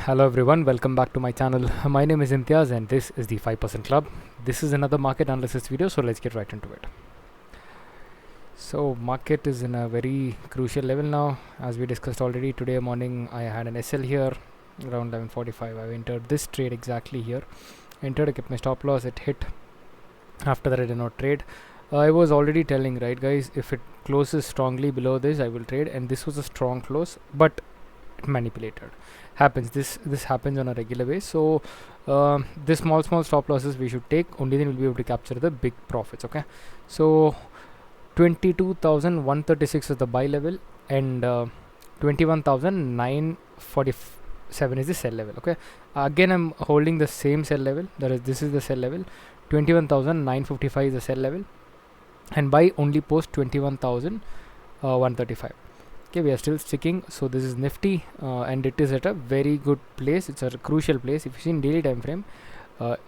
Hello everyone, welcome back to my channel. My name is Imtiaz and this is the 5% Club. This is another market analysis video, so let's get right into it. So market is in a very crucial level now. As we discussed already, today morning I had an SL here around 11:45. I entered this trade exactly here. Entered, I kept my stop loss, it hit. After that I did not trade. I was already telling, right guys, if it closes strongly below this I will trade, and this was a strong close, but it manipulated. This happens on a regular basis. So this small stop losses we should take, only then we'll be able to capture the big profits. Okay, so 22,136 is the buy level, and 21,947 is the sell level. Okay, again I'm holding the same sell level, that is, this is the sell level. 21,955 is the sell level, and buy only post 21,135. Okay, we are still sticking. So this is Nifty, and it is at a very good place. It's a crucial place. If you see in daily time frame,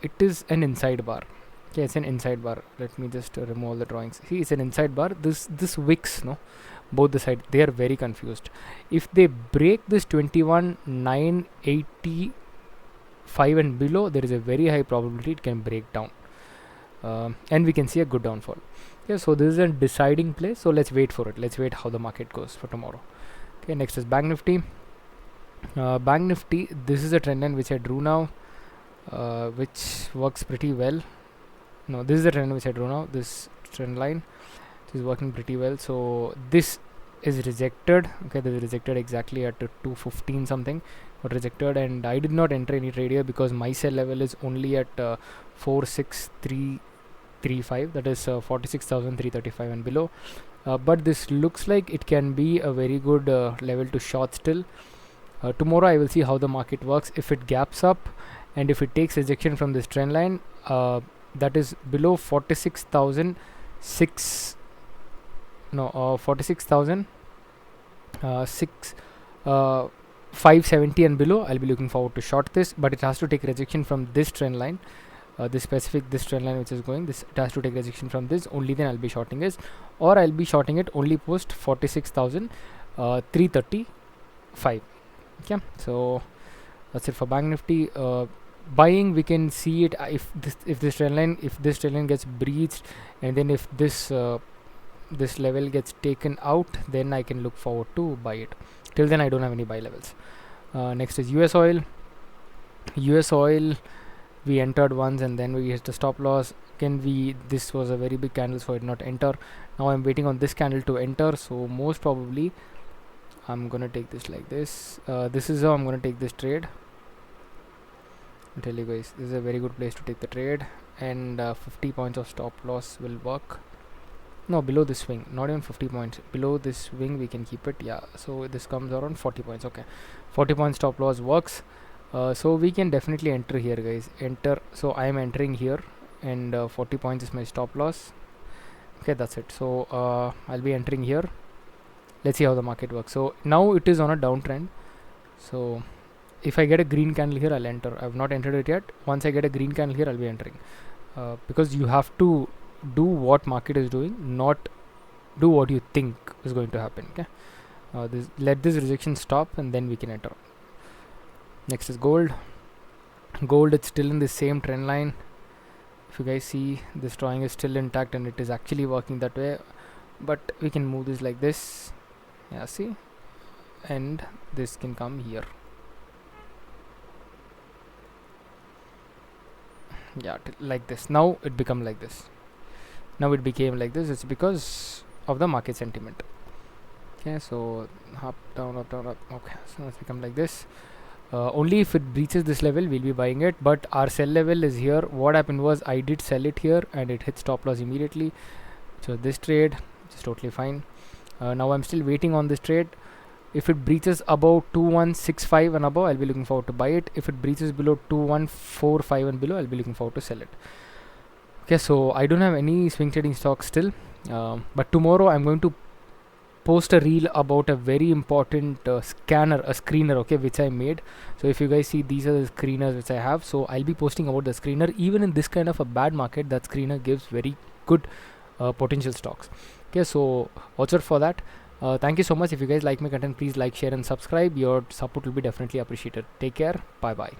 it is an inside bar. Okay, it's an inside bar. Let me just remove all the drawings. See, it's an inside bar. This wicks, no, both the side, they are very confused. If they break this 21,985 and below, there is a very high probability it can break down, and we can see a good downfall. Yeah, so this is a deciding place, so let's wait for it. Let's wait how the market goes for tomorrow. Okay, next is Bank Nifty. Bank Nifty, this is a trend line which I drew now, which works pretty well. No, this is the trend which I drew now, this trend line, which is working pretty well. So this is rejected. Okay, this is rejected exactly at 215 something, got rejected, and I did not enter any trade here because my sell level is only at 46335, that is 46,335 and below. But this looks like it can be a very good level to short still. Tomorrow I will see how the market works. If it gaps up and if it takes rejection from this trend line, that is below 46,006, no, 570 and below, I'll be looking forward to short this, but it has to take rejection from this trend line. This trend line which is going, this, it has to take rejection from this, only then I'll be shorting this, or I'll be shorting it only post 46,335. Okay, so that's it for Bank Nifty. Buying, we can see it if this trend line gets breached, and then if this this level gets taken out, then I can look forward to buy it. Till then I don't have any buy levels. Next is US oil. US oil, we entered once and then we hit the stop loss. This was a very big candle, so I did not enter. Now I'm waiting on this candle to enter, so most probably I'm gonna take this like this. This is how I'm gonna take this trade. I'll tell you guys, this is a very good place to take the trade, and 50 points of stop loss will work. No, below this swing, not even 50 points, below this swing we can keep it. Yeah, so this comes around 40 points. Okay, 40 points stop loss works. So we can definitely enter here, guys. Enter. So I am entering here, and 40 points is my stop loss. Okay, that's it. So I'll be entering here. Let's see how the market works. So now it is on a downtrend. So if I get a green candle here, I'll enter. I have not entered it yet. Once I get a green candle here, I'll be entering, because you have to do what market is doing, not do what you think is going to happen. Okay, let this rejection stop and then we can enter. Next is gold. Gold, it's still in the same trend line. If you guys see, this drawing is still intact and it is actually working that way, but we can move this like this. Yeah, see, and this can come here. Yeah, like this. Now it become like this. Now it became like this. It's because of the market sentiment. Okay, so up, down, up, down, up. Okay, so now it's become like this. Only if it breaches this level we'll be buying it, but our sell level is here. What happened was I did sell it here and it hit stop loss immediately. So this trade, which is totally fine. Now I'm still waiting on this trade. If it breaches above 2165 and above, I'll be looking forward to buy it. If it breaches below 2145 and below, I'll be looking forward to sell it. Okay, so I don't have any swing trading stocks still, but tomorrow I'm going to post a reel about a very important screener, okay, which I made. So if you guys see, these are the screeners which I have. So I'll be posting about the screener. Even in this kind of a bad market, that screener gives very good potential stocks. Okay, so watch out for that. Thank you so much. If you guys like my content, please like, share, and subscribe. Your support will be definitely appreciated. Take care. Bye bye.